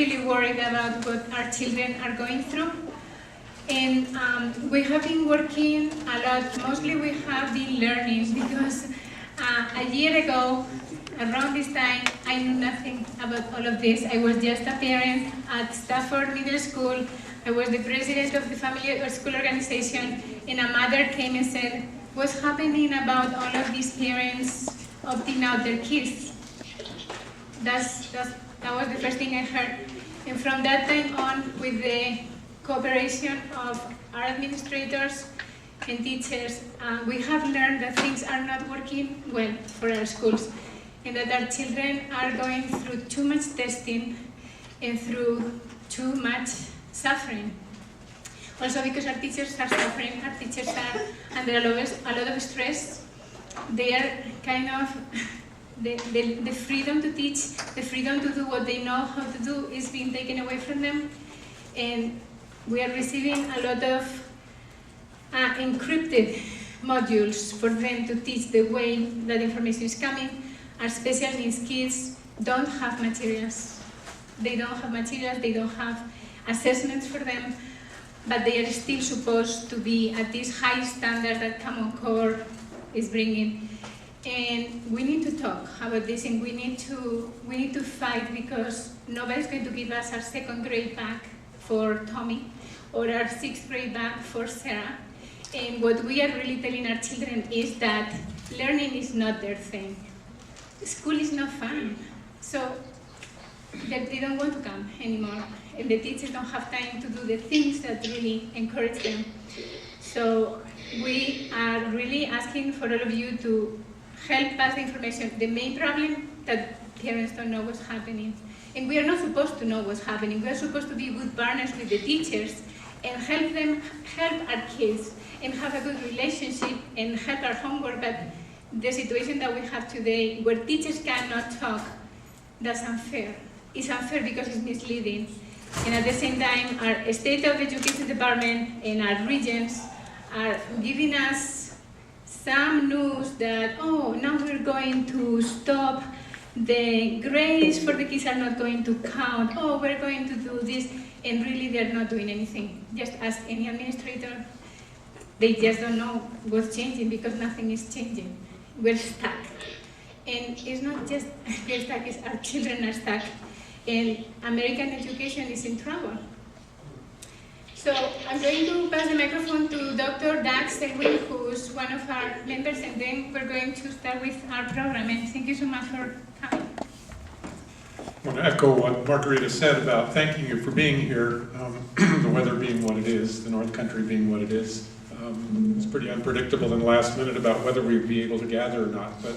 really worried about what our children are going through. And we have been working a lot. Mostly we have been learning because a year ago, around this time, I knew nothing about all of this. I was just a parent at Stafford Middle School. I was the president of the family or school organization, and a mother came and said, what's happening about all of these parents opting out their kids? That was the first thing I heard. And from that time on, with the cooperation of our administrators and teachers, we have learned that things are not working well for our schools, and that our children are going through too much testing and through too much suffering. Also because our teachers are suffering, our teachers are under a lot of stress. They are kind of, the freedom to teach, the freedom to do what they know how to do is being taken away from them. And we are receiving a lot of encrypted modules for them to teach the way that information is coming. Our special needs kids don't have materials. They don't have materials, they don't have assessments for them, but they are still supposed to be at this high standard that Common Core is bringing. And we need to talk about this, and we need to fight, because nobody's going to give us our 2nd grade back for Tommy or our 6th grade back for Sarah. And what we are really telling our children is that learning is not their thing. School is not fun. So they don't want to come anymore, and the teachers don't have time to do the things that really encourage them. So we are really asking for all of you to help pass the information. The main problem that parents don't know what's happening, and we are not supposed to know what's happening. We are supposed to be good partners with the teachers and help our kids and have a good relationship and help our homework. But the situation that we have today, where teachers cannot talk, that's unfair. It's unfair because it's misleading. And at the same time, our State of Education Department and our regents are giving us some news that, oh, now we're going to stop the grades for the kids are not going to count. Oh, we're going to do this. And really, they're not doing anything. Just ask any administrator. They just don't know what's changing because nothing is changing. We're stuck. And it's not just we're stuck, it's our children are stuck. And American education is in trouble. So I'm going to pass the microphone to Dr. Doug Selwyn, who's one of our members, and then we're going to start with our program. And thank you so much for coming. I want to echo what Margarita said about thanking you for being here. The weather being what it is, the North Country being what it is. It's pretty unpredictable in the last minute about whether we'd be able to gather or not. But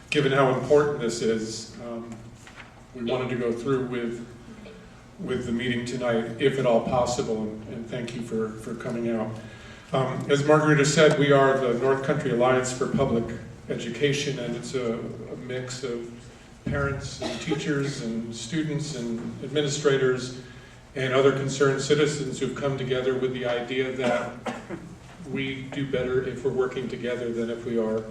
given how important this is, we wanted to go through with the meeting tonight, if at all possible, and thank you for coming out. As Margarita said, we are the North Country Alliance for Public Education, and it's a mix of parents and teachers and students and administrators and other concerned citizens who've come together with the idea that we do better if we're working together than if we are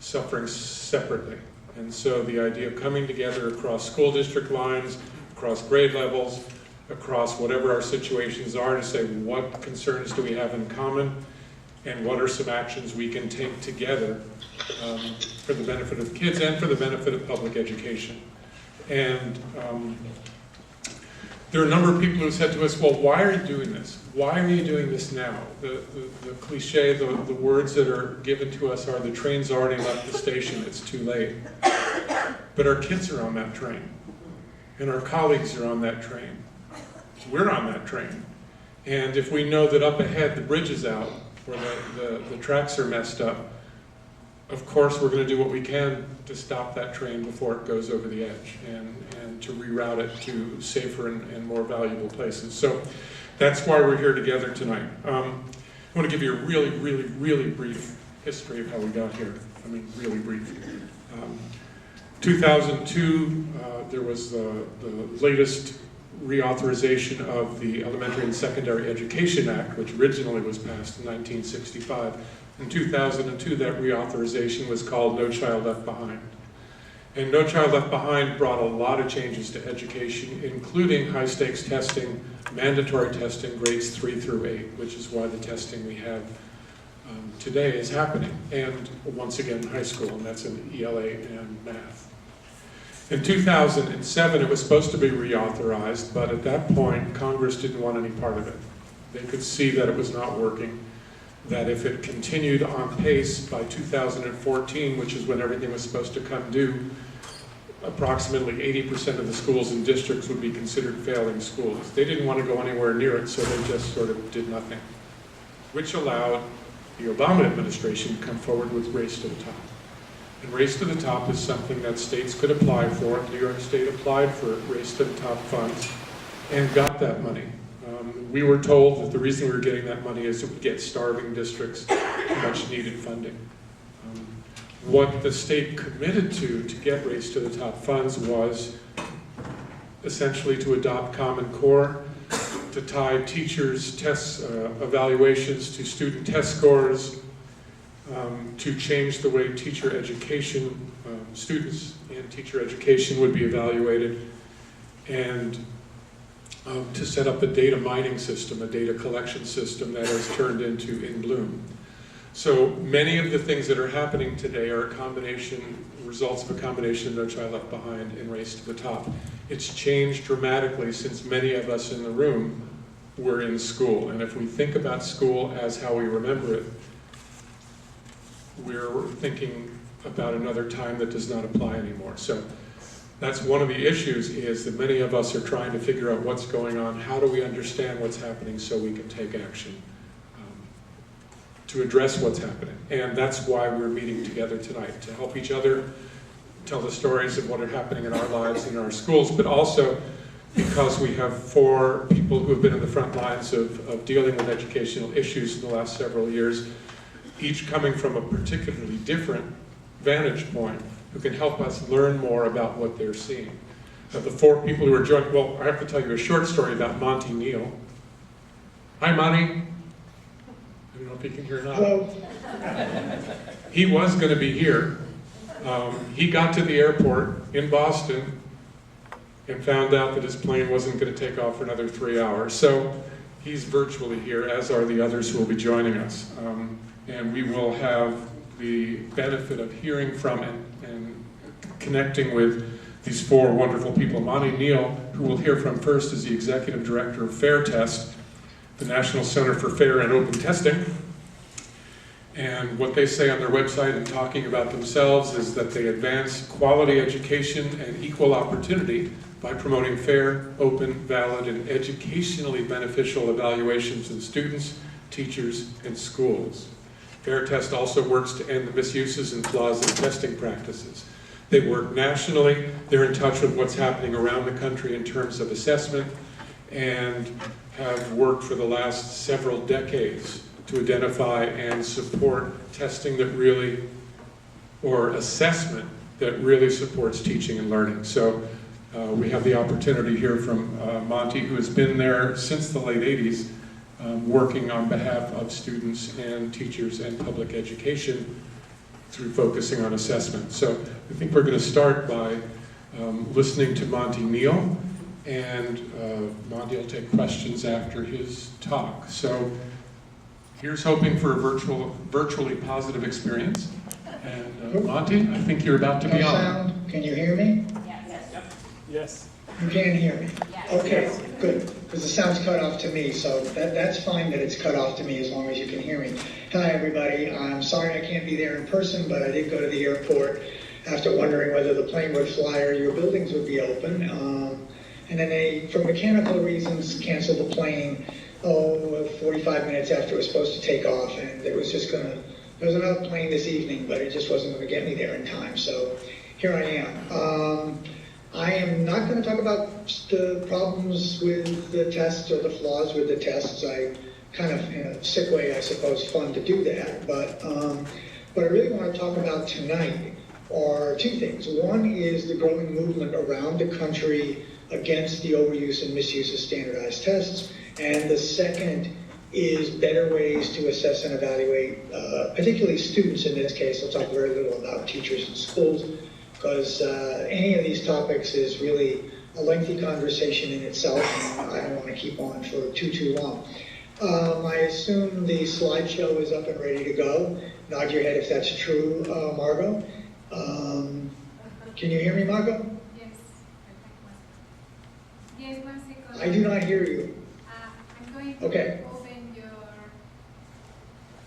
suffering separately. And so the idea of coming together across school district lines, across grade levels, across whatever our situations are, to say what concerns do we have in common and what are some actions we can take together for the benefit of kids and for the benefit of public education. And there are a number of people who said to us, well, why are you doing this? Why are you doing this now? The cliche, the words that are given to us are, the train's already left the station, it's too late. But our kids are on that train, and our colleagues are on that train. We're on that train. And if we know that up ahead the bridge is out, or the tracks are messed up, of course we're going to do what we can to stop that train before it goes over the edge, and to reroute it to safer and more valuable places. So that's why we're here together tonight. I want to give you a really, really, really brief history of how we got here. I mean, really brief. 2002, there was the latest reauthorization of the Elementary and Secondary Education Act, which originally was passed in 1965. In 2002, that reauthorization was called No Child Left Behind. And No Child Left Behind brought a lot of changes to education, including high-stakes testing, mandatory testing, grades 3 through 8, which is why the testing we have today is happening. And once again, high school, and that's in ELA and math. In 2007, it was supposed to be reauthorized, but at that point, Congress didn't want any part of it. They could see that it was not working, that if it continued on pace by 2014, which is when everything was supposed to come due, approximately 80% of the schools and districts would be considered failing schools. They didn't want to go anywhere near it, so they just sort of did nothing, which allowed the Obama administration to come forward with Race to the Top. And Race to the Top is something that states could apply for. New York State applied for Race to the Top funds and got that money. We were told that the reason we were getting that money is it would get starving districts much needed funding. What the state committed to get Race to the Top funds was essentially to adopt Common Core, to tie teachers' tests, evaluations to student test scores, to change the way teacher education, students in teacher education would be evaluated, and to set up a data mining system, a data collection system that has turned into In Bloom. So many of the things that are happening today are a combination, results of a combination of No Child Left Behind and Race to the Top. It's changed dramatically since many of us in the room were in school. And if we think about school as how we remember it, we're thinking about another time that does not apply anymore. So that's one of the issues, is that many of us are trying to figure out what's going on, how do we understand what's happening so we can take action to address what's happening. And that's why we're meeting together tonight, to help each other tell the stories of what are happening in our lives and in our schools, but also because we have 4 people who have been in the front lines of dealing with educational issues in the last several years, each coming from a particularly different vantage point, who can help us learn more about what they're seeing. The 4 people who are joining, well, I have to tell you a short story about Monty Neill. Hi, Monty. I don't know if he can hear or not. Hello. He was going to be here. He got to the airport in Boston and found out that his plane wasn't going to take off for another 3 hours. So he's virtually here, as are the others who will be joining us. And we will have the benefit of hearing from and connecting with these 4 wonderful people. Monty Neill, who we'll hear from first, is the Executive Director of Fair Test, the National Center for Fair and Open Testing. And what they say on their website in talking about themselves is that they advance quality education and equal opportunity by promoting fair, open, valid, and educationally beneficial evaluations in students, teachers, and schools. Fair Test also works to end the misuses and flaws in testing practices. They work nationally, they're in touch with what's happening around the country in terms of assessment, and have worked for the last several decades to identify and support testing that really, or assessment that really supports teaching and learning. So we have the opportunity here from Monty, who has been there since the late 80s, working on behalf of students and teachers and public education through focusing on assessment. So I think we're going to start by listening to Monty Neill, and Monty will take questions after his talk. So here's hoping for a virtually positive experience. And Monty, I think you're about to be on. Can you hear me? Yes. You can hear me? Yes. Okay, good, because the sound's cut off to me, so that's fine that it's cut off to me as long as you can hear me. Hi, everybody. I'm sorry I can't be there in person, but I did go to the airport after wondering whether the plane would fly or your buildings would be open. And then they, for mechanical reasons, canceled the plane, 45 minutes after it was supposed to take off, and there was another plane this evening, but it just wasn't going to get me there in time, so here I am. I am not going to talk about the problems with the tests or the flaws with the tests. I kind of, in a sick way, I suppose, fun to do that. But what I really want to talk about tonight are 2 things. One is the growing movement around the country against the overuse and misuse of standardized tests. And the second is better ways to assess and evaluate, particularly students in this case. I'll talk very little about teachers and schools, because any of these topics is really a lengthy conversation in itself, and I don't want to keep on for too long. I assume the slideshow is up and ready to go. Nod your head if that's true, Margot. Can you hear me, Margot? Yes. Yes, 1 second. I do not hear you. I'm going to Okay. open your...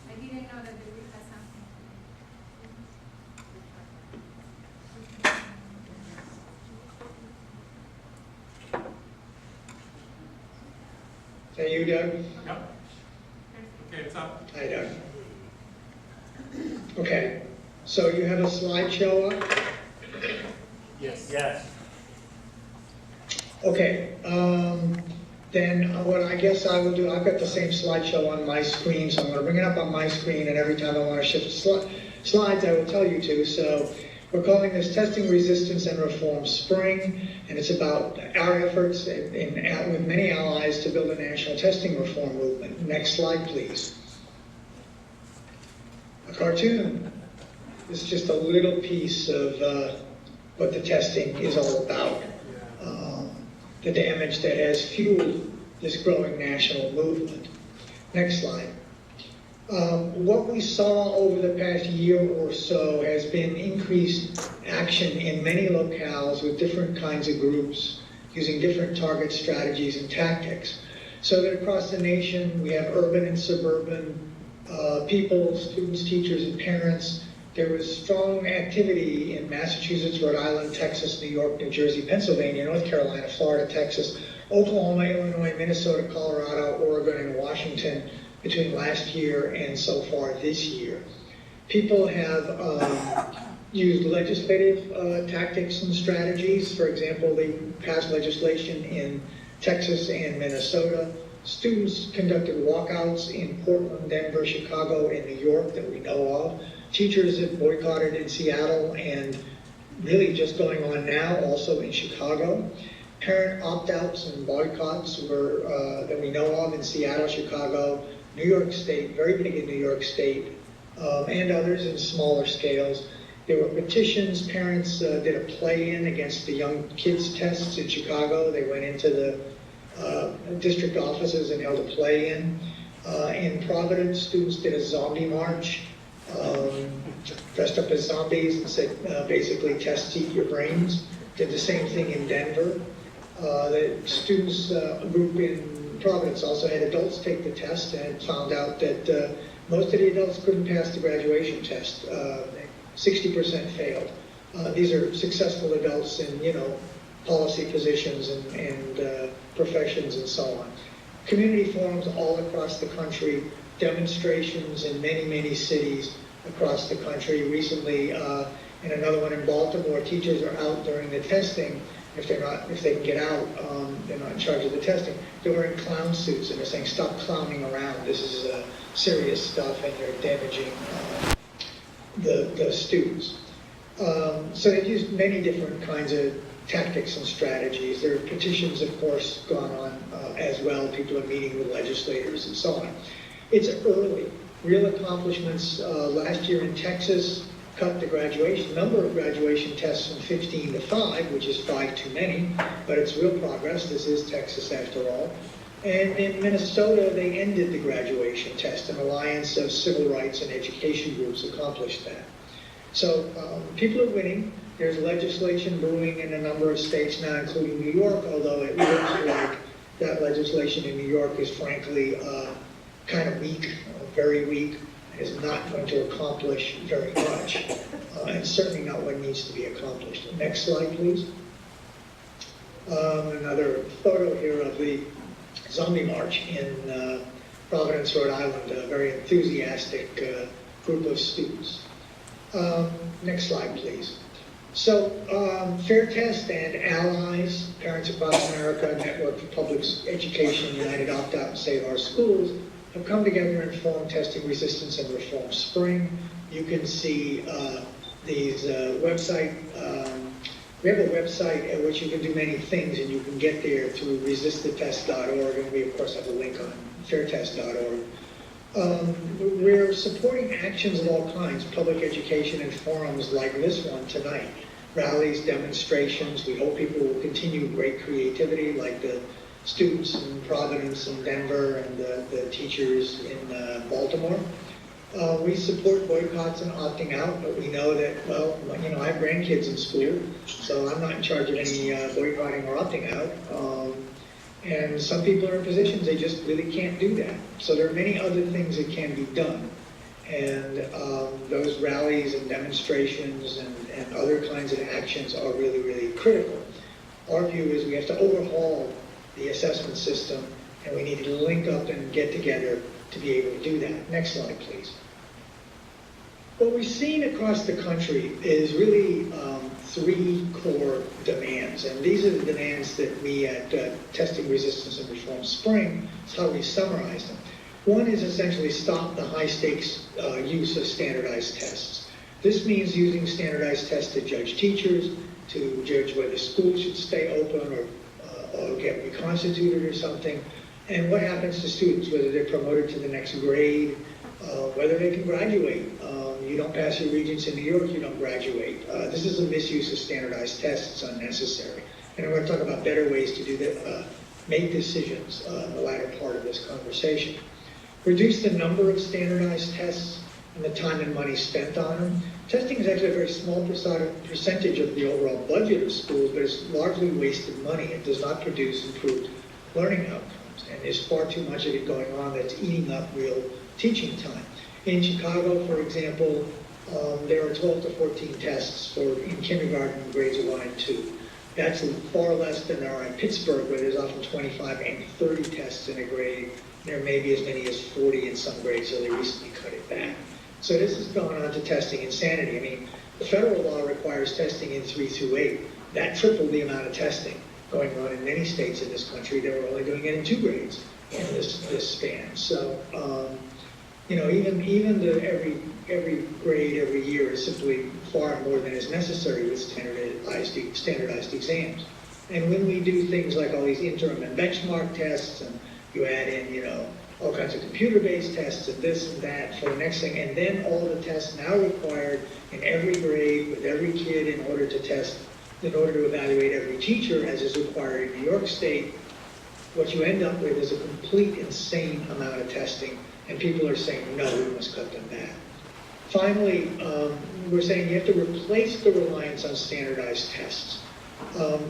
I didn't know that the group has something. Is that you, Doug? Yep. Okay, it's up. Hi, Doug. Okay, so you have a slideshow up? Yes. Yes. Okay, then what I guess I will do, I've got the same slideshow on my screen, so I'm going to bring it up on my screen, and every time I want to shift slides, I will tell you to. So we're calling this Testing Resistance and Reform Spring, and it's about our efforts with many allies to build a national testing reform movement. Next slide, please. A cartoon. This is just a little piece of what the testing is all about. The damage that has fueled this growing national movement. Next slide. What we saw over the past year or so has been increased action in many locales with different kinds of groups using different target strategies and tactics. So that across the nation we have urban and suburban people, students, teachers, and parents. There was strong activity in Massachusetts, Rhode Island, Texas, New York, New Jersey, Pennsylvania, North Carolina, Florida, Texas, Oklahoma, Illinois, Minnesota, Colorado, Oregon, and Washington between last year and so far this year. People have used legislative tactics and strategies. For example, they passed legislation in Texas and Minnesota. Students conducted walkouts in Portland, Denver, Chicago, and New York that we know of. Teachers have boycotted in Seattle and really just going on now also in Chicago. Parent opt-outs and boycotts were that we know of in Seattle, Chicago, New York State, very big in New York State, and others in smaller scales. There were petitions. Parents did a play-in against the young kids tests in Chicago. They went into the district offices and held a play-in. In Providence, students did a zombie march, dressed up as zombies and said, basically, test eat your brains. Did the same thing in Denver. The students group in Providence also had adults take the test and found out that most of the adults couldn't pass the graduation test. 60% failed. These are successful adults in, policy positions and professions and so on. Community forums all across the country, demonstrations in many, many cities across the country. Recently, in another one in Baltimore, teachers are out during the testing. If they can get out, they're not in charge of the testing. They're wearing clown suits and they're saying, "Stop clowning around. This is serious stuff, and you're damaging the students." So they've used many different kinds of tactics and strategies. There are petitions, of course, gone on as well. People are meeting with legislators and so on. It's early. Real accomplishments last year in Texas cut the number of graduation tests from 15 to 5, which is 5 too many, but it's real progress. This is Texas after all. And in Minnesota, they ended the graduation test. An alliance of civil rights and education groups accomplished that. So people are winning. There's legislation brewing in a number of states now, including New York, although it looks like that legislation in New York is frankly kind of weak, very weak, is not going to accomplish very much, and certainly not what needs to be accomplished. Next slide, please. Another photo here of the zombie march in Providence, Rhode Island, a very enthusiastic group of students. Next slide, please. So, Fair Test and allies, Parents Across America, Network for Public Education, United Opt-Out and Save Our Schools, have come together and formed Testing Resistance and Reform Spring. You can see these website. We have a website at which you can do many things, and you can get there through resistthetest.org, and we, of course, have a link on fairtest.org. We're supporting actions of all kinds, public education and forums like this one tonight. rallies, demonstrations. We hope people will continue great creativity like the students in Providence and Denver and the teachers in Baltimore. We support boycotts and opting out, but we know that, well, you know, I have grandkids in school, so I'm not in charge of any boycotting or opting out. And some people are in positions they just really can't do that. So there are many other things that can be done. And those rallies and demonstrations and other kinds of actions are really, really critical. Our view is we have to overhaul the assessment system, and we need to link up and get together to be able to do that. Next slide, please. What we've seen across the country is really three core demands, and these are the demands that we at Testing Resistance and Reform Spring, is how we summarize them. One is essentially stop the high-stakes use of standardized tests. This means using standardized tests to judge teachers, to judge whether schools should stay open or get reconstituted or something, and what happens to students, whether they're promoted to the next grade, whether they can graduate. You don't pass your regents in New York, you don't graduate. This is a misuse of standardized tests. It's unnecessary. And I'm going to talk about better ways to do that, make decisions in the latter part of this conversation. Reduce the number of standardized tests and the time and money spent on them. Testing is actually a very small percentage of the overall budget of schools, but it's largely wasted money. It does not produce improved learning outcomes, and there's far too much of it going on that's eating up real teaching time. In Chicago, for example, there are 12 to 14 tests in kindergarten grades 1 and 2. That's far less than there are in Pittsburgh, where there's often 25 and 30 tests in a grade. There may be as many as 40 in some grades, so they recently cut it back. So this has gone on to testing insanity. I mean, the federal law requires testing in 3 through 8. That tripled the amount of testing going on in many states in this country. They were only doing it in 2 grades in this span. So, you know, even every grade every year is simply far more than is necessary with standardized exams. And when we do things like all these interim and benchmark tests, and you add in, you know, all kinds of computer-based tests and this and that for the next thing, and then all the tests now required in every grade with every kid in order to evaluate every teacher, as is required in New York State, what you end up with is a complete insane amount of testing, and people are saying, no, we must cut them back. Finally, we're saying you have to replace the reliance on standardized tests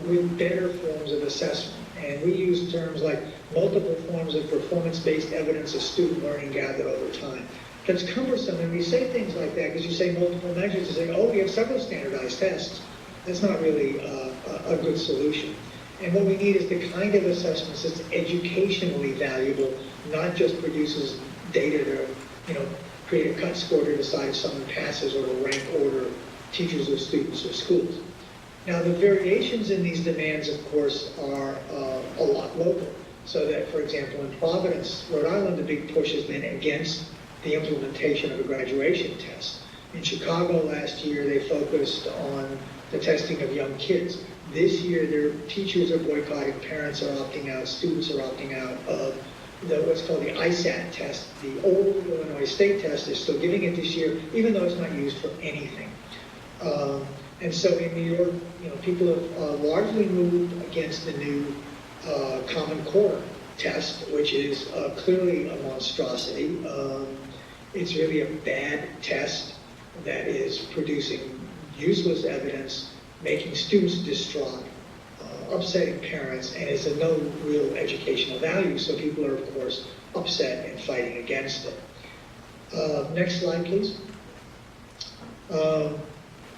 with better forms of assessment. And we use terms like multiple forms of performance-based evidence of student learning gathered over time. That's cumbersome, and we say things like that because you say multiple measures, you say, oh, we have several standardized tests. That's not really a good solution. And what we need is the kind of assessments that's educationally valuable, not just produces data to, you know, create a cut score to decide if someone passes or to rank order teachers or students or schools. Now, the variations in these demands, of course, are a lot local. So that, for example, in Providence, Rhode Island, the big push has been against the implementation of a graduation test. In Chicago last year, they focused on the testing of young kids. This year, their teachers are boycotting, parents are opting out, students are opting out of what's called the ISAT test. The old Illinois State test is still giving it this year, even though it's not used for anything. And so in New York, you know, people have largely moved against the new Common Core test, which is clearly a monstrosity. It's really a bad test that is producing useless evidence, making students distraught, upsetting parents, and is of no real educational value. So people are, of course, upset and fighting against it. Next slide, please.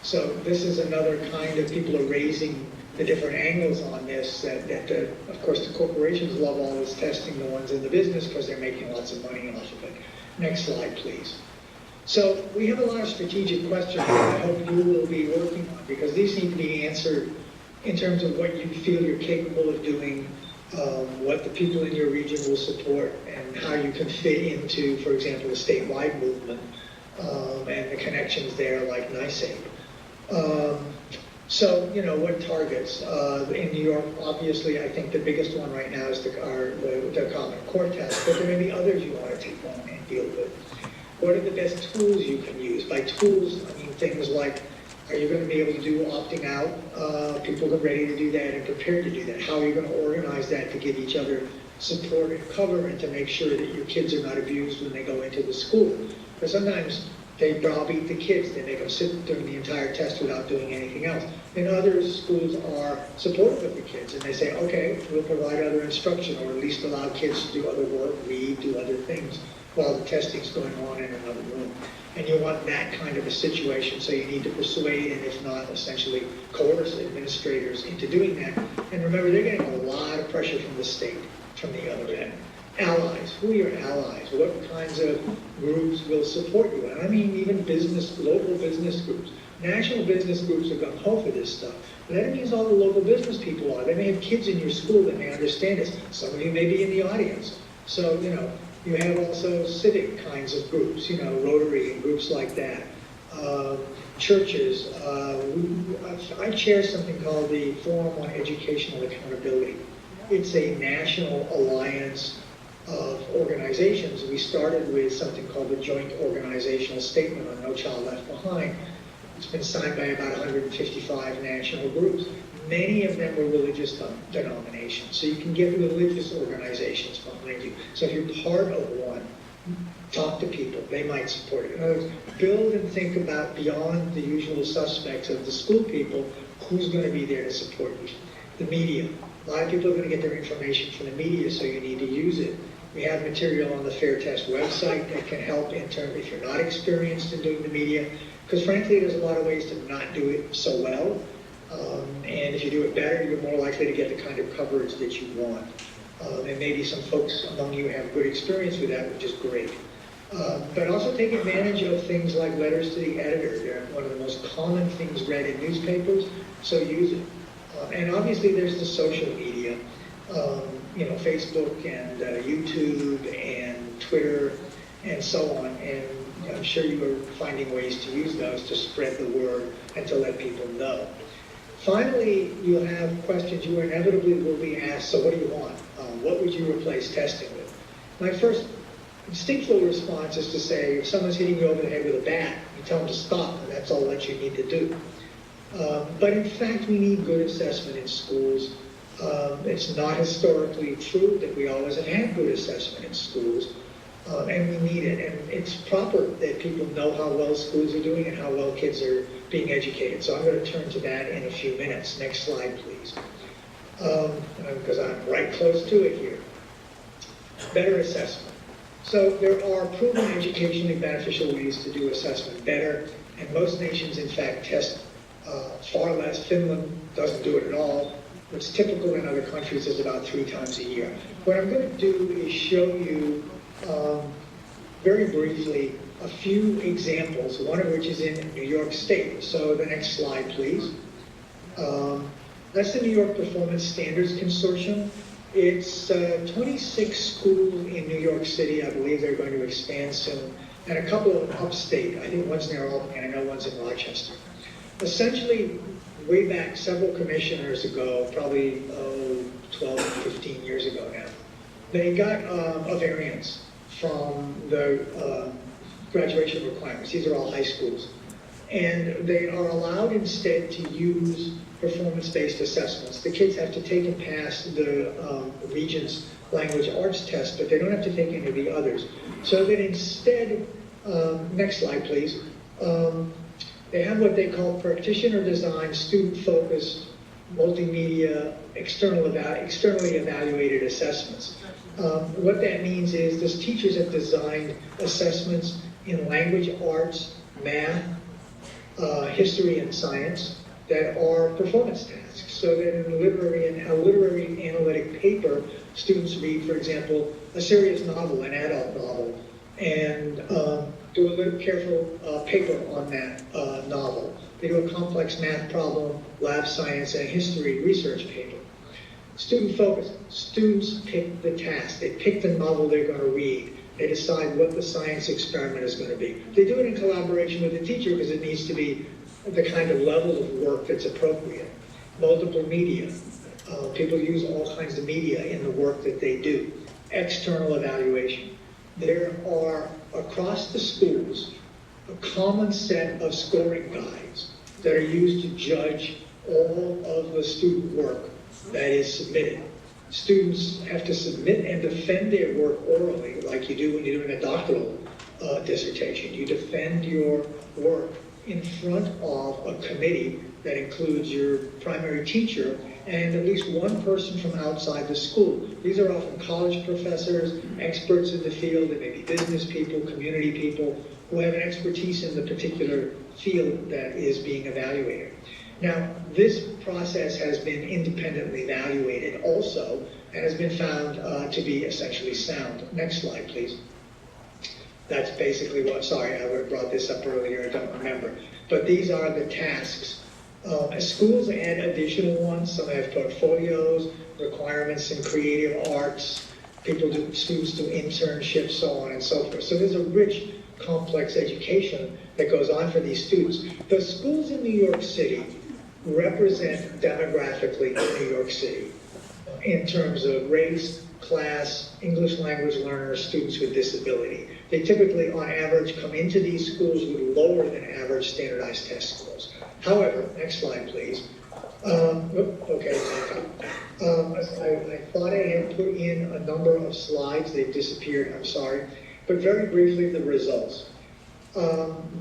So this is another kind of people are raising the different angles on this, that of course the corporations love all this testing, the ones in the business, because they're making lots of money off of it. Next slide, please. So we have a lot of strategic questions that I hope you will be working on, because these need to be answered in terms of what you feel you're capable of doing, what the people in your region will support, and how you can fit into, for example, the statewide movement and the connections there like NICEAG. So, you know, what targets? In New York, obviously, I think the biggest one right now is the Common Core test, but there may be others you want to take on and deal with. What are the best tools you can use? By tools, I mean things like Are you going to be able to do opting out? People are ready to do that and prepared to do that. How are you going to organize that to give each other support and cover and to make sure that your kids are not abused when they go into the school? Because sometimes they browbeat the kids. They make them sit during the entire test without doing anything else. And other schools are supportive of the kids, and they say, okay, we'll provide other instruction, or at least allow kids to do other work, read, do other things, while the testing's going on in another room. And you want that kind of a situation, so you need to persuade, and if not, essentially coerce administrators into doing that. And remember, they're getting a lot of pressure from the state, from the other end. Allies. Who are your allies? What kinds of groups will support you? And I mean even local business groups. National business groups are gung-ho for this stuff. But that means all the local business people are. They may have kids in your school that may understand this. Some of you may be in the audience. So, you have also civic kinds of groups, Rotary and groups like that. Churches. I chair something called the Forum on Educational Accountability. It's a national alliance of organizations. We started with something called the Joint Organizational Statement on No Child Left Behind. It's been signed by about 155 national groups. Many of them are religious denominations. So you can get religious organizations behind you. So if you're part of one, talk to people. They might support it. In other words, build and think about beyond the usual suspects of the school people, who's going to be there to support you. The media. A lot of people are going to get their information from the media, so you need to use it. We have material on the Fair Test website that can help in terms if you're not experienced in doing the media, because frankly, there's a lot of ways to not do it so well. And if you do it better, you're more likely to get the kind of coverage that you want. And maybe some folks among you have good experience with that, which is great. But also take advantage of things like letters to the editor. They're one of the most common things read in newspapers, so use it. And obviously there's the social media, Facebook and YouTube and Twitter and so on. And I'm sure you are finding ways to use those to spread the word and to let people know. Finally, you'll have questions you inevitably will be asked, so what do you want? What would you replace testing with? My first instinctual response is to say, if someone's hitting you over the head with a bat, you tell them to stop, and that's all that you need to do. But in fact, we need good assessment in schools. It's not historically true that we always have had good assessment in schools, and we need it. And it's proper that people know how well schools are doing and how well kids are being educated. So I'm going to turn to that in a few minutes. Next slide, please. Because I'm right close to it here. Better assessment. So there are proven educationally beneficial ways to do assessment better, and most nations, in fact, test far less. Finland doesn't do it at all. What's typical in other countries is about 3 times a year. What I'm going to do is show you very briefly a few examples, one of which is in New York State. So the next slide, please. That's the New York Performance Standards Consortium. It's 26 schools in New York City. I believe they're going to expand soon. And a couple of upstate. I think one's near Albany, and I know one's in Rochester. Essentially, way back several commissioners ago, probably 12, 15 years ago now, they got a variance from the graduation requirements. These are all high schools. And they are allowed instead to use performance-based assessments. The kids have to take and pass the Regents language arts test, but they don't have to take any of the others. So that instead, next slide please, they have what they call practitioner-designed, student-focused, multimedia, externally evaluated assessments. What that means is those teachers have designed assessments in language arts, math, history, and science that are performance tasks. So that in a literary analytic paper, students read, for example, a serious novel, an adult novel, and do a little careful paper on that novel. They do a complex math problem, lab science, and a history research paper. Student focus. Students pick the task. They pick the novel they're going to read. They decide what the science experiment is going to be. They do it in collaboration with the teacher because it needs to be the kind of level of work that's appropriate. Multiple media. People use all kinds of media in the work that they do. External evaluation. There are, across the schools, a common set of scoring guides that are used to judge all of the student work that is submitted. Students have to submit and defend their work orally, like you do when you're doing a doctoral dissertation. You defend your work in front of a committee that includes your primary teacher and at least one person from outside the school. These are often college professors, experts in the field. They may be business people, community people who have an expertise in the particular field that is being evaluated. Now, this process has been independently evaluated also and has been found to be essentially sound. Next slide, please. That's basically what, sorry, I would have brought this up earlier, I don't remember. But these are the tasks. Schools add additional ones. Some have portfolios, requirements in creative arts, students do internships, so on and so forth. So there's a rich, complex education that goes on for these students. The schools in New York City represent demographically New York City in terms of race, class, English language learners, students with disability. They typically, on average, come into these schools with lower than average standardized test scores. However, next slide, please. I thought I had put in a number of slides. They've disappeared, I'm sorry. But very briefly, the results.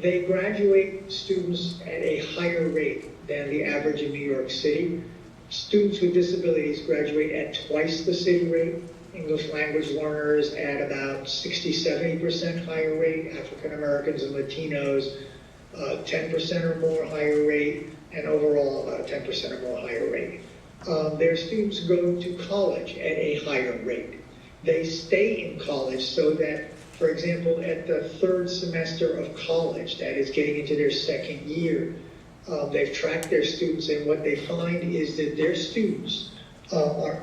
They graduate students at a higher rate than the average in New York City. Students with disabilities graduate at twice the city rate. English language learners at about 60-70% higher rate. African Americans and Latinos, 10% or more higher rate, and overall about 10% or more higher rate. Their students go to college at a higher rate. They stay in college so that, for example, at the third semester of college, that is getting into their second year, they've tracked their students, and what they find is that their students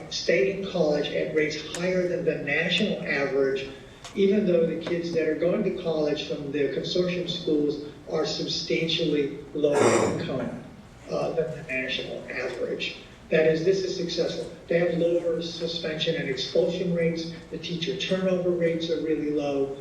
stay in college at rates higher than the national average, even though the kids that are going to college from the consortium schools are substantially lower income than the national average. That is, this is successful. They have lower suspension and expulsion rates. The teacher turnover rates are really low.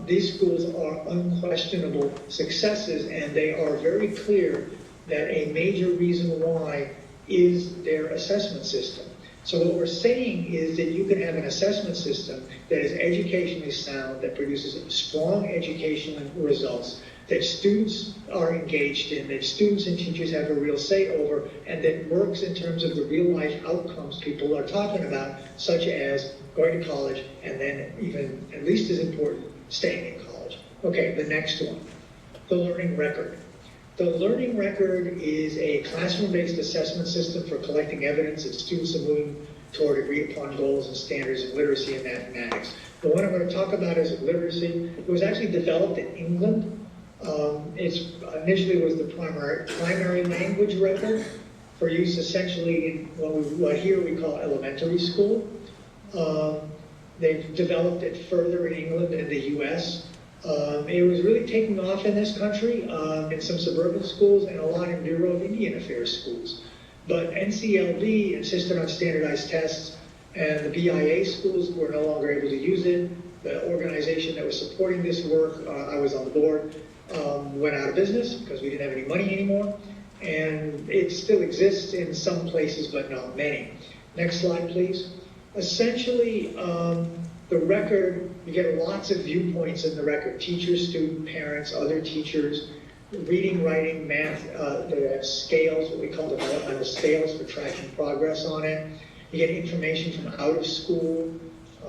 These schools are unquestionable successes, and they are very clear that a major reason why is their assessment system. So what we're saying is that you can have an assessment system that is educationally sound, that produces strong educational results, that students are engaged in, that students and teachers have a real say over, and that works in terms of the real life outcomes people are talking about, such as going to college, and then even, at least as important, staying in college. Okay, the next one, the learning record. The learning record is a classroom-based assessment system for collecting evidence that students are moving toward agreed-upon goals and standards of literacy and mathematics. The one I'm going to talk about is literacy. It was actually developed in England. It initially was the primary language record for use essentially in what here we call elementary school. They've developed it further in England and the US. It was really taking off in this country, in some suburban schools and a lot in Bureau of Indian Affairs schools. But NCLB insisted on standardized tests, and the BIA schools were no longer able to use it. The organization that was supporting this work, I was on the board, went out of business because we didn't have any money anymore. And it still exists in some places, but not many. Next slide, please. Essentially, the record, you get lots of viewpoints in the record. Teachers, student, parents, other teachers, reading, writing, math. They have scales, what we call developmental scales for tracking progress on it. You get information from out of school.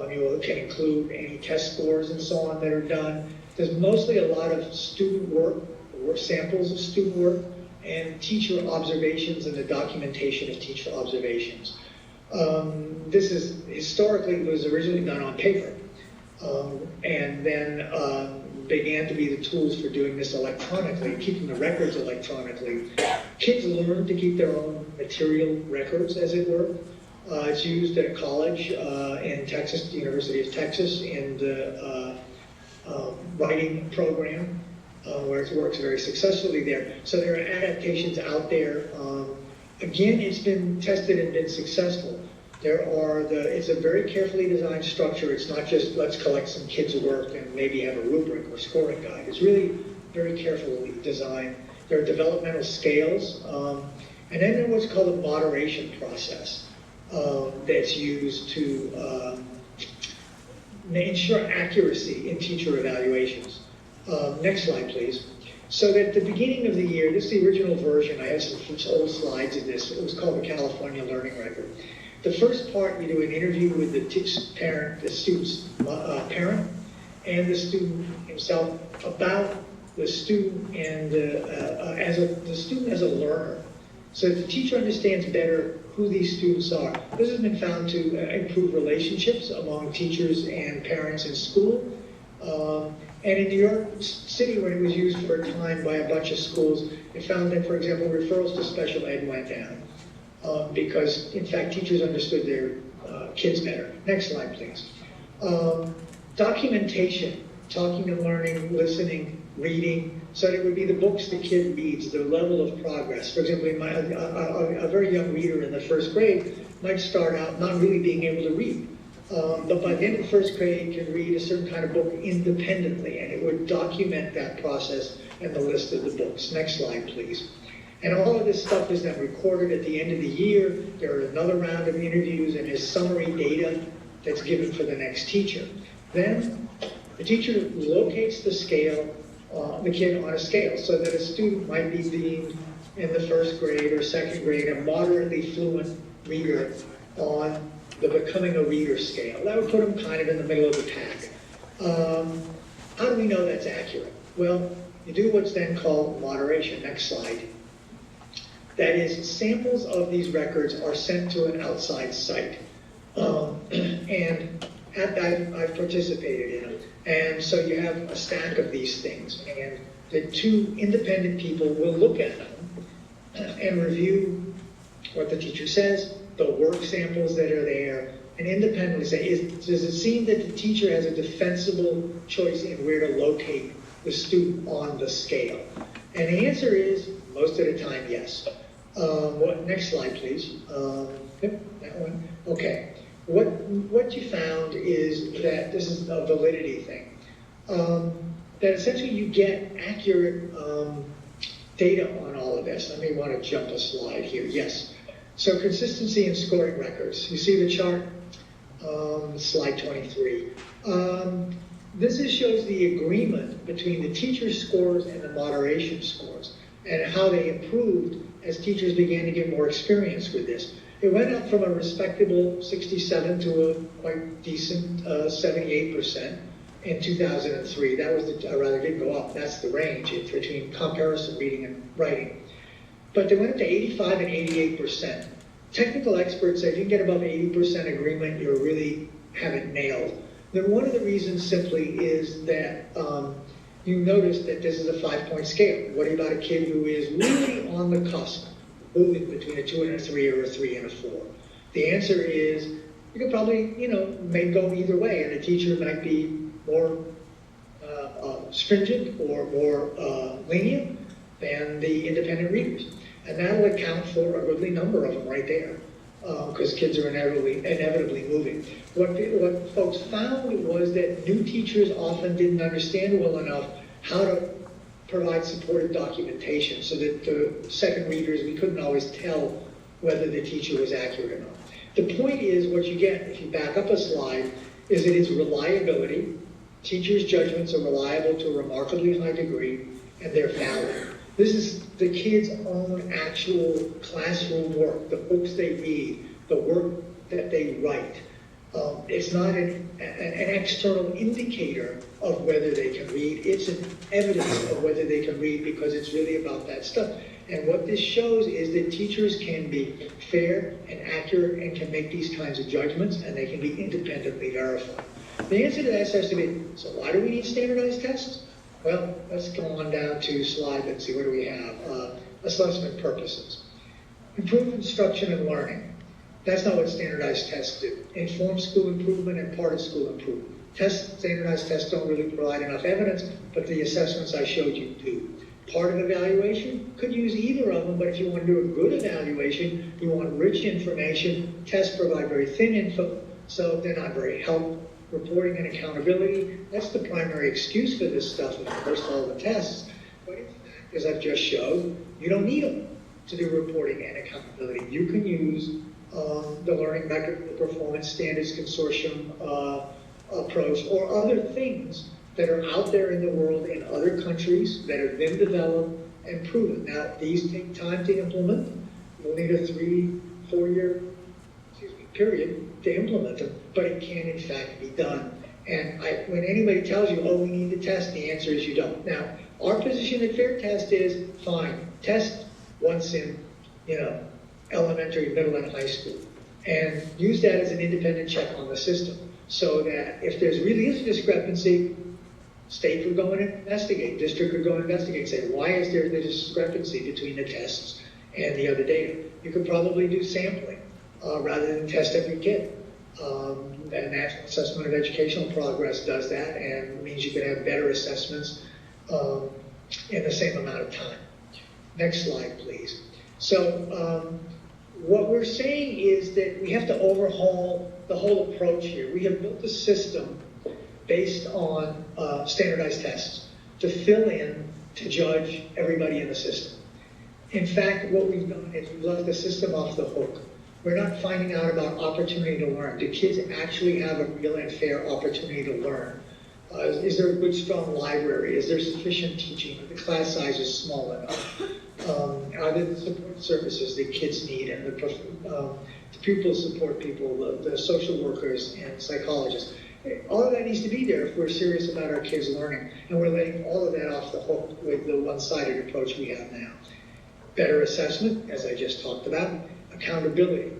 You can include any test scores and so on that are done. There's mostly a lot of student work, or samples of student work, and teacher observations and the documentation of teacher observations. This is historically was originally done on paper, and then began to be the tools for doing this electronically, keeping the records electronically. Kids learn to keep their own material records, as it were. It's used at a college in Texas, the University of Texas, in the writing program, where it works very successfully there. So there are adaptations out there. Again, it's been tested and been successful. It's a very carefully designed structure. It's not just let's collect some kids' work and maybe have a rubric or scoring guide. It's really very carefully designed. There are developmental scales. And then there's what's called a moderation process that's used to ensure accuracy in teacher evaluations. Next slide, please. So at the beginning of the year, this is the original version. I have some old slides of this. It was called the California Learning Record. The first part, you do an interview with the student's parent, and the student himself about the student and the student as a learner, so that the teacher understands better who these students are. This has been found to improve relationships among teachers and parents in school. And in New York City, when it was used for a time by a bunch of schools, it found that, for example, referrals to special ed went down because, in fact, teachers understood their kids better. Next slide, please. Documentation, talking and learning, listening, reading, so that it would be the books the kid reads, the level of progress. For example, a very young reader in the first grade might start out not really being able to read. But by the end of the first grade, can read a certain kind of book independently, and it would document that process and the list of the books. Next slide, please. And all of this stuff is then recorded at the end of the year. There are another round of interviews, and there's summary data that's given for the next teacher. Then the teacher locates the scale, the kid on a scale, so that a student might be deemed in the first grade or second grade a moderately fluent reader on the becoming a reader scale. That would put them kind of in the middle of the pack. How do we know that's accurate? Well, you do what's then called moderation. Next slide. That is, samples of these records are sent to an outside site. And I've participated in them. And so you have a stack of these things. And the two independent people will look at them and review what the teacher says, the work samples that are there, and independently say, does it seem that the teacher has a defensible choice in where to locate the student on the scale? And the answer is, most of the time, yes. Next slide, please. Yep, that one. Okay. What you found is that this is a validity thing. That essentially you get accurate data on all of this. I may want to jump a slide here. Yes. So consistency in scoring records. You see the chart? Slide 23. This shows the agreement between the teacher scores and the moderation scores, and how they improved as teachers began to get more experience with this. It went up from a respectable 67 to a quite decent 78% in 2003. That was didn't go up. That's the range between comparison reading and writing. But they went up to 85 and 88%. Technical experts say if you can get above 80% agreement, you really have it nailed. Then one of the reasons simply is that you notice that this is a 5-point scale. What about a kid who is really on the cusp, moving between a 2 and a 3 or a 3 and a 4? The answer is you could probably, may go either way, and the teacher might be more stringent or more lenient than the independent readers. And that'll account for a goodly number of them right there, because kids are inevitably moving. What folks found was that new teachers often didn't understand well enough how to provide supportive documentation, so that the second readers, we couldn't always tell whether the teacher was accurate or not. The point is, what you get, if you back up a slide, is that it's reliability. Teachers' judgments are reliable to a remarkably high degree, and they're valid. This is the kids' own actual classroom work, the books they read, the work that they write. It's not an external indicator of whether they can read. It's an evidence of whether they can read, because it's really about that stuff. And what this shows is that teachers can be fair and accurate and can make these kinds of judgments, and they can be independently verified. The answer to that has to be, so why do we need standardized tests? Well, let's go on down to slide, let's see, what do we have? Assessment purposes. Improve instruction and learning. That's not what standardized tests do. Inform school improvement and part of school improvement. Standardized tests don't really provide enough evidence, but the assessments I showed you do. Part of evaluation, could use either of them, but if you want to do a good evaluation, you want rich information. Tests provide very thin info, so they're not very helpful. Reporting and accountability, that's the primary excuse for this stuff, of course, all the tests. But in fact, as I've just showed, you don't need them to do reporting and accountability. You can use the Learning Metric Performance Standards Consortium approach, or other things that are out there in the world in other countries that have been developed and proven. Now, these take time to implement. You'll need a 3-4 year period to implement them, but it can in fact be done. And when anybody tells you, oh, we need to test, the answer is you don't. Now, our position at Fair Test is, fine, test once in, elementary, middle, and high school, and use that as an independent check on the system, so that if there's really is a discrepancy, state would go and investigate, district would go and investigate, say, why is there the discrepancy between the tests and the other data? You could probably do sampling rather than test every kid. The National Assessment of Educational Progress does that, and means you can have better assessments in the same amount of time. Next slide, please. So what we're saying is that we have to overhaul the whole approach here. We have built a system based on standardized tests to fill in, to judge everybody in the system. In fact, what we've done is we've left the system off the hook. We're not finding out about opportunity to learn. Do kids actually have a real and fair opportunity to learn? Is there a good, strong library? Is there sufficient teaching? Are the class sizes small enough? Are there the support services that kids need, and the pupil support people, the social workers and psychologists? All of that needs to be there if we're serious about our kids learning, and we're letting all of that off the hook with the one-sided approach we have now. Better assessment, as I just talked about. Accountability.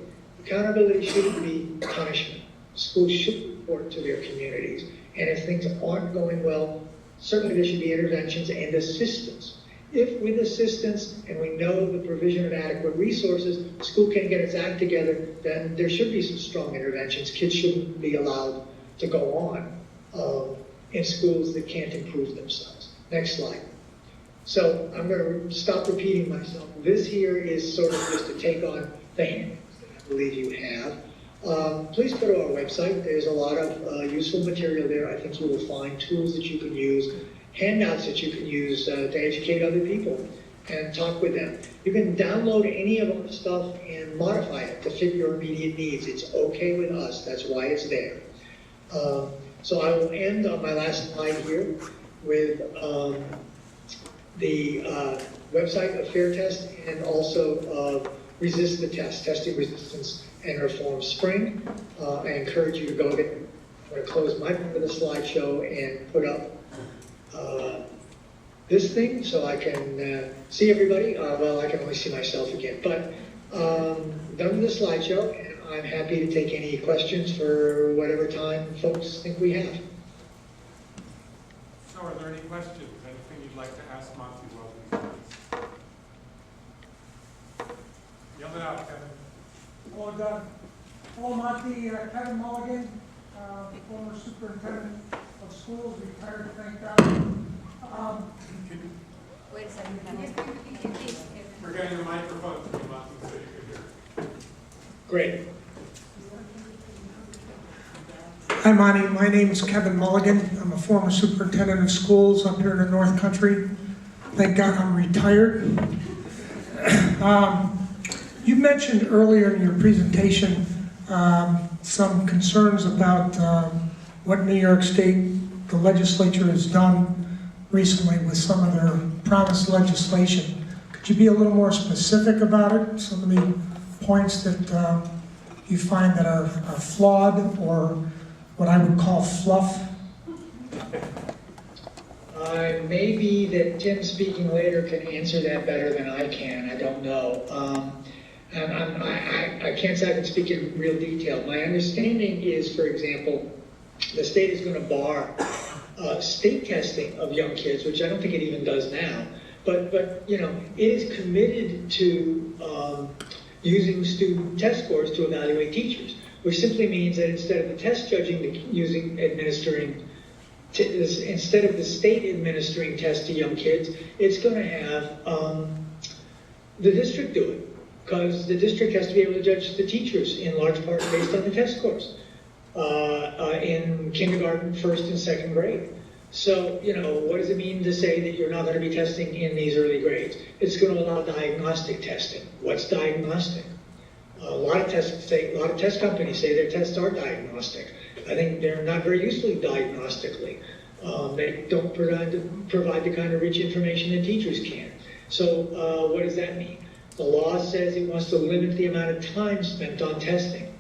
Accountability shouldn't be punishment. Schools should report to their communities. And if things aren't going well, certainly there should be interventions and assistance. If with assistance, and we know the provision of adequate resources, the school can't get its act together, then there should be some strong interventions. Kids shouldn't be allowed to go on in schools that can't improve themselves. Next slide. So I'm going to stop repeating myself. This here is sort of just a take on the handouts that I believe you have. Please go to our website. There's a lot of useful material there. I think you will find tools that you can use, handouts that you can use to educate other people and talk with them. You can download any of our stuff and modify it to fit your immediate needs. It's okay with us. That's why it's there. So I will end on my last slide here with the website of Fair Test, and also Resist the Test, Testing Resistance and Reform Spring. I encourage you to go there. I'm going to close my part of the slideshow and put up this thing so I can see everybody. Well, I can only see myself again, but done with the slideshow, and I'm happy to take any questions for whatever time folks think we have. So are there any questions? Anything you'd like to ask Monty while we do this? Yell it out, Kevin. Hello, Doug. Hello, Monty. Kevin Mulligan, former superintendent of schools, retired, thank God. Wait a second. We're getting your microphone to you, Monty, so you can hear. Great. Hi, Monty. My name is Kevin Mulligan. I'm a former superintendent of schools up here in the North Country. Thank God I'm retired. You mentioned earlier in your presentation some concerns about what New York State, the legislature, has done recently with some of their promised legislation. Could you be a little more specific about it? Some of the points that you find that are flawed, or what I would call fluff? Maybe that Tim speaking later can answer that better than I can. I don't know. I can't say I can speak in real detail. My understanding is, for example, the state is going to bar state testing of young kids, which I don't think it even does now. But you know, it is committed to using student test scores to evaluate teachers, which simply means that instead of the test judging, instead of the state administering tests to young kids, it's going to have the district do it, because the district has to be able to judge the teachers in large part based on the test scores in kindergarten, first and second grade. So, what does it mean to say that you're not going to be testing in these early grades? It's going to allow diagnostic testing. What's diagnostic? A lot of test companies say their tests are diagnostic. I think they're not very useful diagnostically. They don't provide the kind of rich information that teachers can. So what does that mean? The law says it wants to limit the amount of time spent on testing.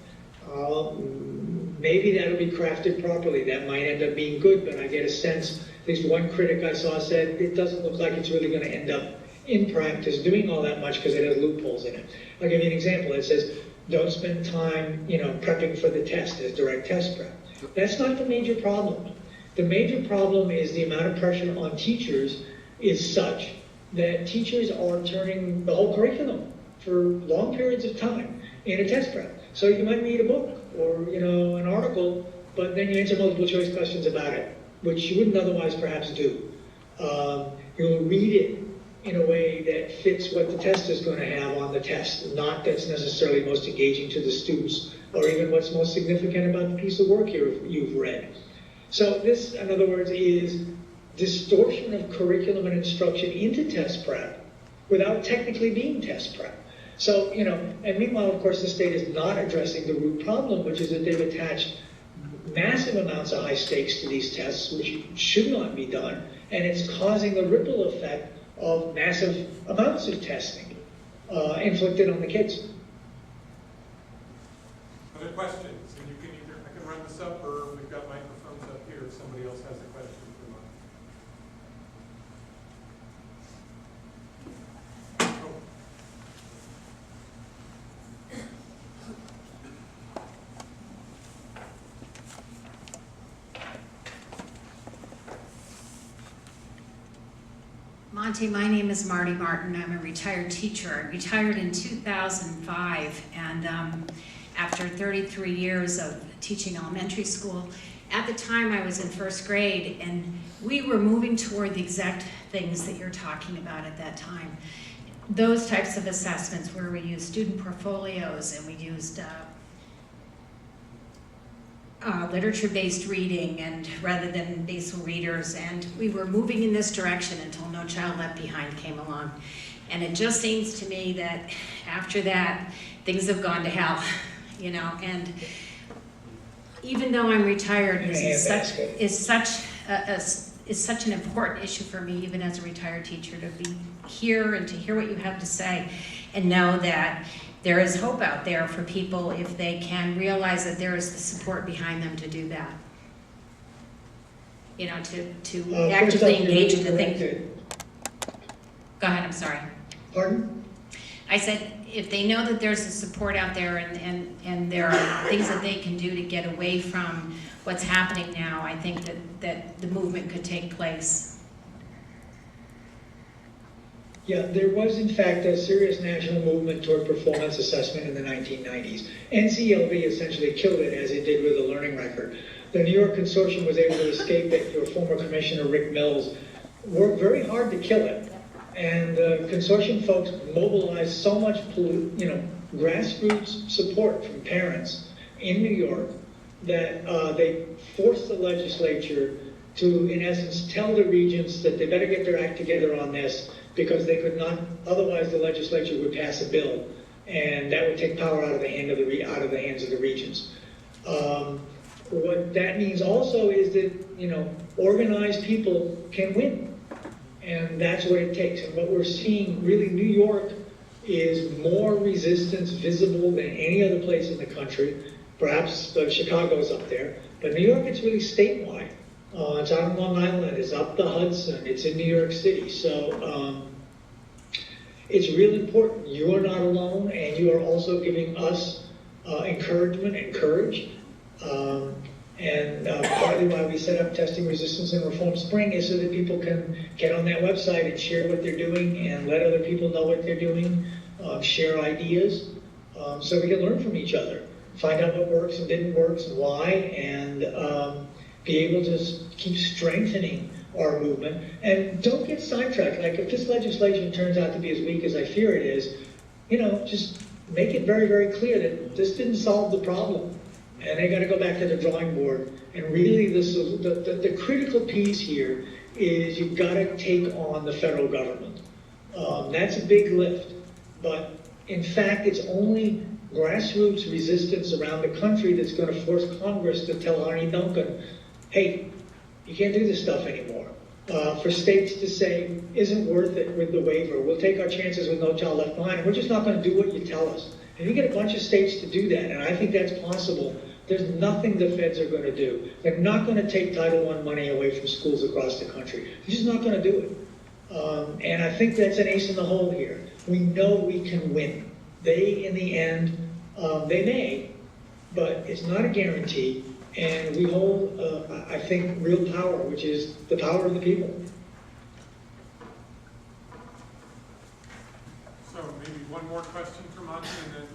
Maybe that'll be crafted properly. That might end up being good, but I get a sense, at least one critic I saw said, it doesn't look like it's really going to end up in practice doing all that much because it has loopholes in it. I'll give you an example. It says, don't spend time, prepping for the test as direct test prep. That's not the major problem. The major problem is the amount of pressure on teachers is such that teachers are turning the whole curriculum for long periods of time in a test prep. So you might read a book or an article, but then you answer multiple choice questions about it, which you wouldn't otherwise perhaps do. You'll read it in a way that fits what the test is going to have on the test, not that's necessarily most engaging to the students, or even what's most significant about the piece of work you've read. So this, in other words, is distortion of curriculum and instruction into test prep without technically being test prep. So, and meanwhile, of course, the state is not addressing the root problem, which is that they've attached massive amounts of high stakes to these tests, which should not be done, and it's causing the ripple effect of massive amounts of testing inflicted on the kids. Other questions? And I can run this up, or we've got microphones up here if somebody else has a question for Monty. Monty, my name is Marty Martin. I'm a retired teacher. I retired in 2005, and after 33 years of teaching elementary school, at the time I was in first grade, and we were moving toward the exact things that you're talking about at that time. Those types of assessments where we used student portfolios and we used literature-based reading and rather than basal readers, and we were moving in this direction until No Child Left Behind came along. And it just seems to me that after that, things have gone to hell, and even though I'm retired, this is such an important issue for me, even as a retired teacher, to be here and to hear what you have to say and know that there is hope out there for people if they can realize that there is the support behind them to do that. To actively engage in the thing. Go ahead, I'm sorry. Pardon? I said, if they know that there's a support out there and there are things that they can do to get away from what's happening now, I think that the movement could take place. Yeah, there was in fact a serious national movement toward performance assessment in the 1990s. NCLB essentially killed it as it did with the learning record. The New York Consortium was able to escape it. Your former Commissioner Rick Mills worked very hard to kill it. And the consortium folks mobilized so much, grassroots support from parents in New York that they forced the legislature to, in essence, tell the regents that they better get their act together on this because they could not, otherwise the legislature would pass a bill, and that would take power out of the hands of the regents. What that means also is that, organized people can win. And that's what it takes. And what we're seeing, really, New York is more resistance visible than any other place in the country. Perhaps Chicago's up there. But New York, it's really statewide. It's out on Long Island, it's up the Hudson, it's in New York City. So it's really important. You are not alone, and you are also giving us encouragement and courage. Partly why we set up Testing Resistance and Reform Spring is so that people can get on that website and share what they're doing and let other people know what they're doing, share ideas, so we can learn from each other, find out what works and didn't work and why, and be able to keep strengthening our movement. And don't get sidetracked. Like if this legislation turns out to be as weak as I fear it is, just make it very, very clear that this didn't solve the problem. And they got to go back to the drawing board. And really, the critical piece here is you've got to take on the federal government. That's a big lift. But in fact, it's only grassroots resistance around the country that's going to force Congress to tell Arnie Duncan, hey, you can't do this stuff anymore. For states to say, isn't worth it with the waiver. We'll take our chances with No Child Left Behind. We're just not going to do what you tell us. And you get a bunch of states to do that, and I think that's possible. There's nothing the feds are going to do. They're not going to take Title I money away from schools across the country. They're just not going to do it. And I think that's an ace in the hole here. We know we can win. They, in the end, they may, but it's not a guarantee. And we hold, I think, real power, which is the power of the people. So maybe one more question for Monty, and then.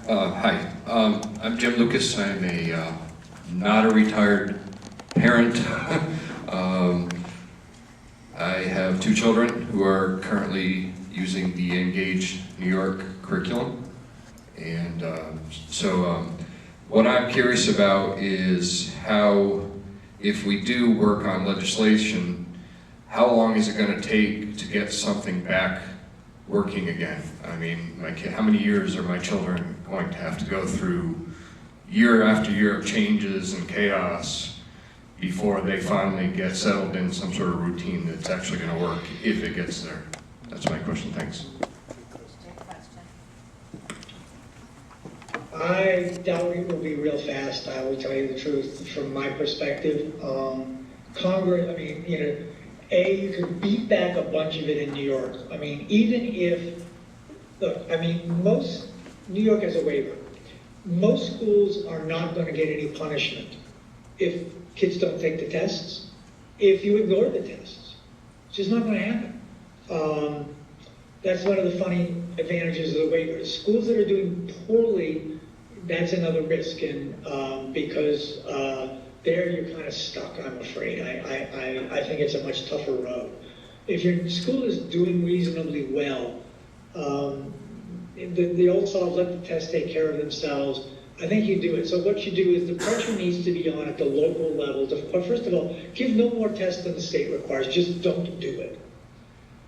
Hi, I'm Jim Lucas. I'm not a retired parent. I have 2 children who are currently using the Engage New York curriculum. And what I'm curious about is how, if we do work on legislation, how long is it going to take to get something back working again? I mean, how many years are my children going to have to go through year after year of changes and chaos before they finally get settled in some sort of routine that's actually going to work, if it gets there? That's my question. Thanks. I doubt it will be real fast, I will tell you the truth, from my perspective. Congress, I mean, you could beat back a bunch of it in New York. I mean, even if, look, I mean, New York has a waiver. Most schools are not going to get any punishment if kids don't take the tests, if you ignore the tests. It's just not going to happen. That's one of the funny advantages of the waiver. Schools that are doing poorly, that's another risk, and because there you're kind of stuck, I'm afraid. I think it's a much tougher road. If your school is doing reasonably well, the old saw of let the tests take care of themselves, I think you do it. So what you do is the pressure needs to be on at the local level. First of all, give no more tests than the state requires. Just don't do it.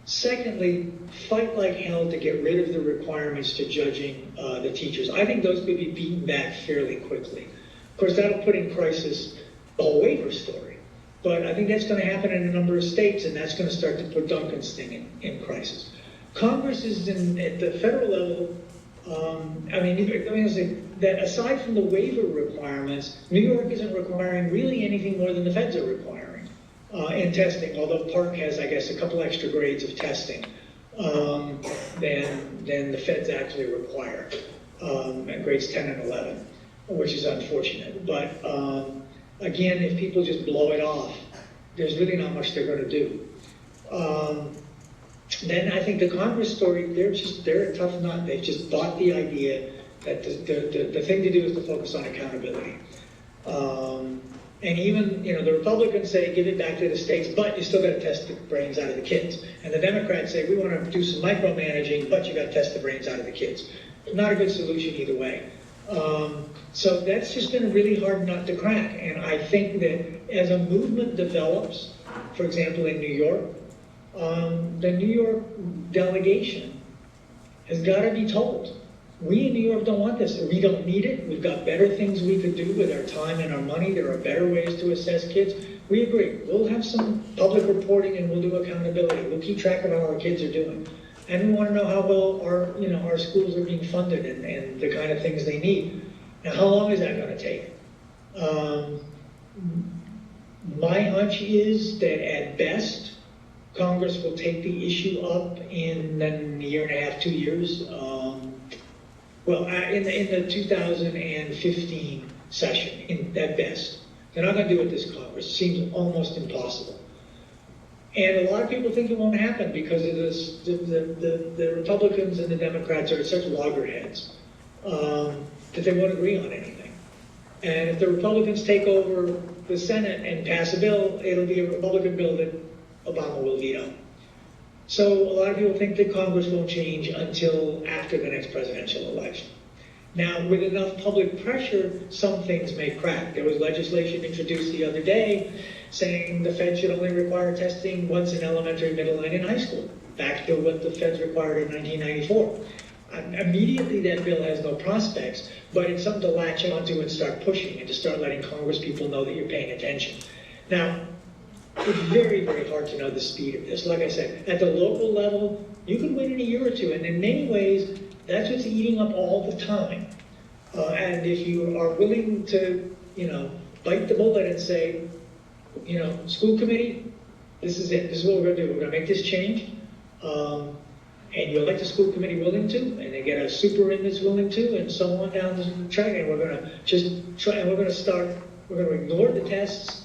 Secondly, fight like hell to get rid of the requirements to judging the teachers. I think those could be beaten back fairly quickly. Of course, that'll put in crisis the whole waiver story. But I think that's going to happen in a number of states, and that's going to start to put Duncan's thing in crisis. Congress is at the federal level. Let me say that aside from the waiver requirements, New York isn't requiring really anything more than the feds are requiring in testing, although Park has, I guess, a couple extra grades of testing than the feds actually require, at grades 10 and 11, which is unfortunate. But again, if people just blow it off, there's really not much they're going to do. Then I think the Congress story, they're a tough nut. They've just bought the idea that the thing to do is to focus on accountability. And even, the Republicans say, give it back to the states, but you still got to test the brains out of the kids. And the Democrats say, we want to do some micromanaging, but you got to test the brains out of the kids. Not a good solution either way. So that's just been a really hard nut to crack. And I think that as a movement develops, for example, in New York, the New York delegation has got to be told, we in New York don't want this. We don't need it. We've got better things we could do with our time and our money. There are better ways to assess kids. We agree. We'll have some public reporting and we'll do accountability. We'll keep track of how our kids are doing. And we want to know how well our schools are being funded and the kind of things they need. Now, how long is that going to take? My hunch is that at best, Congress will take the issue up in a year and a half, 2 years. In the 2015 session, at best. They're not going to do it this Congress. It seems almost impossible. And a lot of people think it won't happen because of this, the Republicans and the Democrats are such loggerheads that they won't agree on anything. And if the Republicans take over the Senate and pass a bill, it'll be a Republican bill that Obama will veto. So a lot of people think that Congress won't change until after the next presidential election. Now, with enough public pressure, some things may crack. There was legislation introduced the other day saying the Fed should only require testing once in elementary, middle, and in high school, back to what the Feds required in 1994. Immediately, that bill has no prospects, but it's something to latch onto and start pushing and to start letting Congress people know that you're paying attention. Now, it's very, very hard to know the speed of this. Like I said, at the local level, you can win in a year or two, and in many ways, that's what's eating up all the time. And if you are willing to, bite the bullet and say, school committee, this is it. This is what we're going to do. We're going to make this change. And you elect the school committee willing to, and they get a super in that's willing to, and so on down the track. And we're going to just try, and we're going to ignore the tests,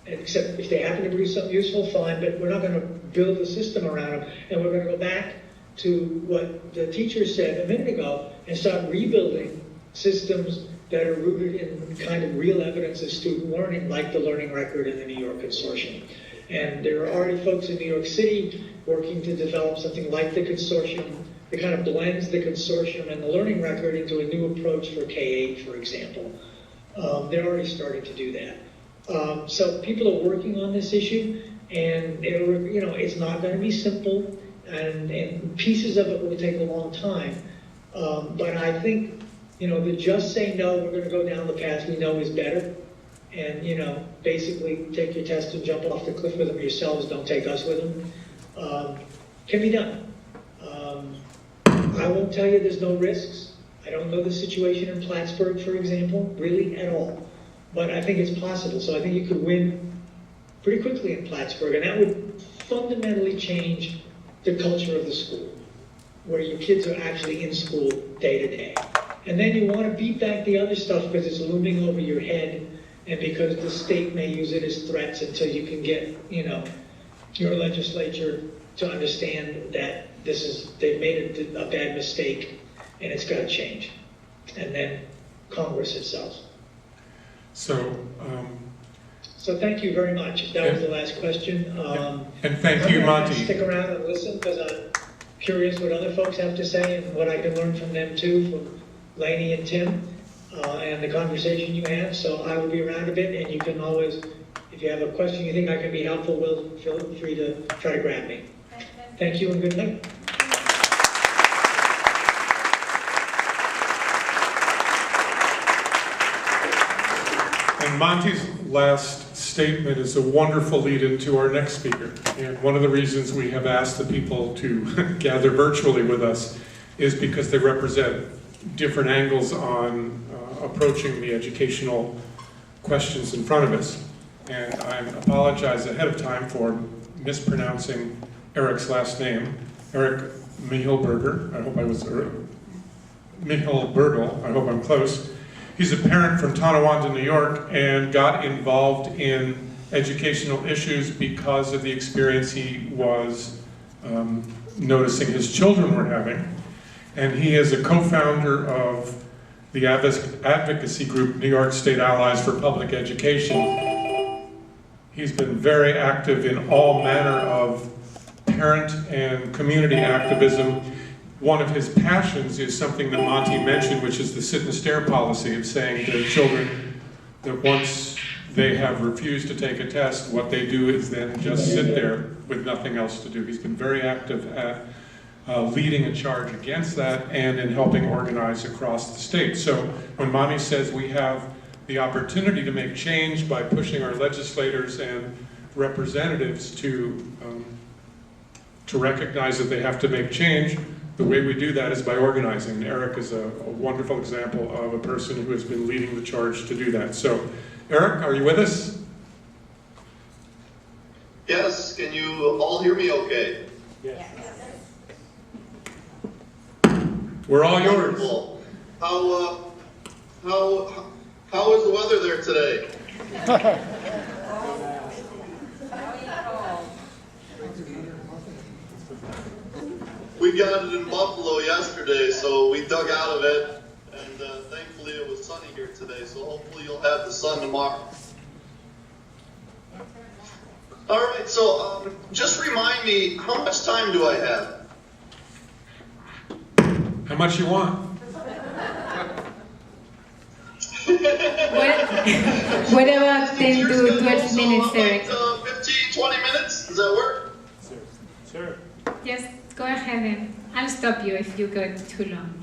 except if they happen to produce something useful, fine, but we're not going to build a system around them. And we're going to go back to what the teacher said a minute ago and start rebuilding systems that are rooted in kind of real evidence of student learning, like the Learning Record and the New York Consortium. And there are already folks in New York City working to develop something like the consortium that kind of blends the consortium and the Learning Record into a new approach for K-8, for example. They're already starting to do that. So people are working on this issue, and it's not going to be simple, and pieces of it will take a long time. But I think, the just say no, we're going to go down the path we know is better, and, basically take your test and jump off the cliff with them yourselves, don't take us with them, can be done. I won't tell you there's no risks. I don't know the situation in Plattsburgh, for example, really at all. But I think it's possible. So I think you could win pretty quickly in Plattsburgh, and that would fundamentally change the culture of the school, where your kids are actually in school day to day. And then you want to beat back the other stuff because it's looming over your head, and because the state may use it as threats until you can get, your legislature to understand that they've made a bad mistake and it's got to change. And then Congress itself. So thank you very much. That was the last question. And thank you, Monty. Stick around and listen, because I'm curious what other folks have to say and what I can learn from them too, from Leonie and Tim, and the conversation you have. So I will be around a bit, and you can always, if you have a question you think I can be helpful, feel free to try to grab me. Thank you and good night. And Monty's last statement is a wonderful lead into our next speaker. And one of the reasons we have asked the people to gather virtually with us is because they represent different angles on approaching the educational questions in front of us. And I apologize ahead of time for mispronouncing Eric's last name, Eric Mihelbergel. I hope I was Mihelbergel. I hope I'm close. He's a parent from Tonawanda, New York, and got involved in educational issues because of the experience he was noticing his children were having. And he is a co-founder of the advocacy group New York State Allies for Public Education. He's been very active in all manner of parent and community activism. One of his passions is something that Monty mentioned, which is the sit and stare policy of saying to children that once they have refused to take a test, what they do is then just sit there with nothing else to do. He's been very active at leading a charge against that and in helping organize across the state. So when Monty says we have the opportunity to make change by pushing our legislators and representatives to recognize that they have to make change, the way we do that is by organizing. And Eric is a wonderful example of a person who has been leading the charge to do that. So, Eric, are you with us? Yes, can you all hear me okay? Yes. We're all yours. Wonderful. How is the weather there today? We got it in Buffalo yesterday, so we dug out of it, and thankfully it was sunny here today, so hopefully you'll have the sun tomorrow. All right, so just remind me, how much time do I have? How much you want? What about 10 to 12 minutes, Eric? 15, 20 minutes? Does that work? Sure. Yes, go ahead and I'll stop you if you go too long.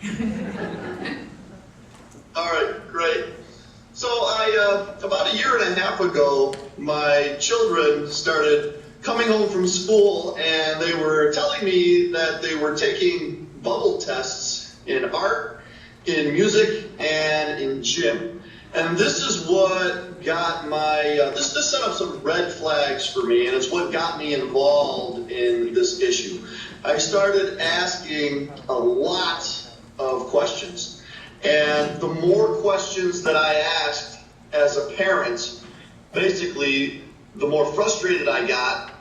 All right, great. So about a year and a half ago, my children started coming home from school and they were telling me that they were taking bubble tests in art, in music, and in gym. And this is what got my, this set up some red flags for me, and it's what got me involved in this issue. I started asking a lot of questions. And the more questions that I asked as a parent, basically, the more frustrated I got,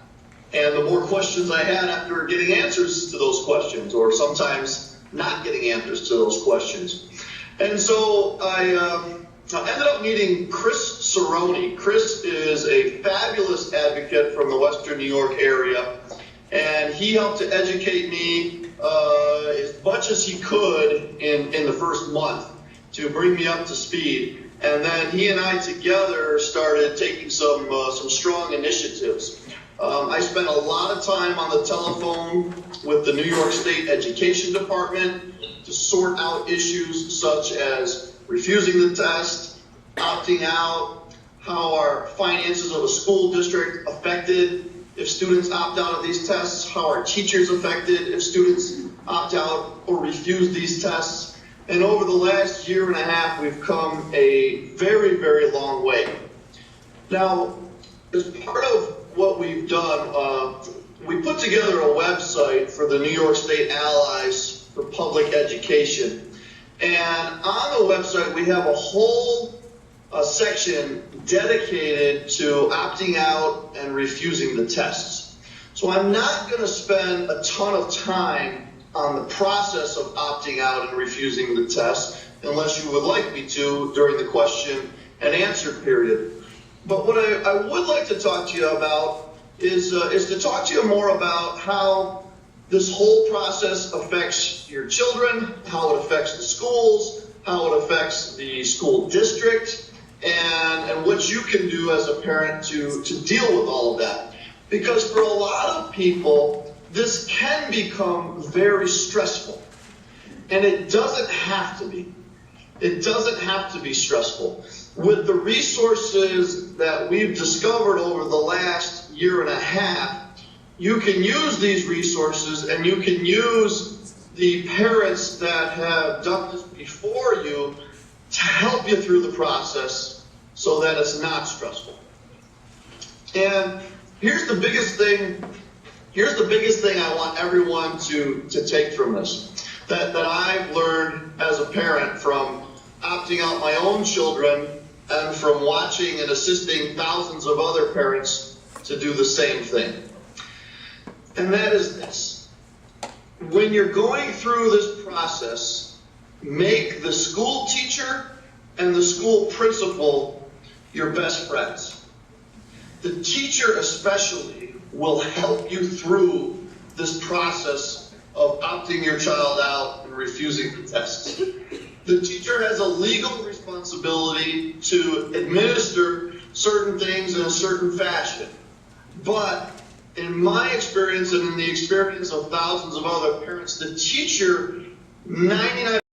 and the more questions I had after getting answers to those questions, or sometimes not getting answers to those questions. And so I ended up meeting Chris Cerrone. Chris is a fabulous advocate from the Western New York area, and he helped to educate me as much as he could in the first month to bring me up to speed. And then he and I together started taking some strong initiatives. I spent a lot of time on the telephone with the New York State Education Department to sort out issues such as refusing the test, opting out, how are finances of a school district affected if students opt out of these tests, how are teachers affected if students opt out or refuse these tests. And over the last year and a half, we've come a very, very long way. Now, as part of what we've done, we put together a website for the New York State Allies for Public Education. And on the website, we have a whole section dedicated to opting out and refusing the tests. So I'm not going to spend a ton of time on the process of opting out and refusing the test, unless you would like me to during the question and answer period. But what I would like to talk to you about is to talk to you more about how this whole process affects your children, how it affects the schools, how it affects the school district, and what you can do as a parent to deal with all of that. Because for a lot of people, this can become very stressful. And it doesn't have to be. It doesn't have to be stressful. With the resources that we've discovered over the last year and a half, you can use these resources and you can use the parents that have done this before you to help you through the process so that it's not stressful. And here's the biggest thing I want everyone to take from this, that I've learned as a parent from opting out my own children and from watching and assisting thousands of other parents to do the same thing. And that is this. When you're going through this process, make the school teacher and the school principal your best friends. The teacher especially will help you through this process of opting your child out and refusing the test. The teacher has a legal responsibility to administer certain things in a certain fashion. But in my experience and in the experience of thousands of other parents, the teacher, 99%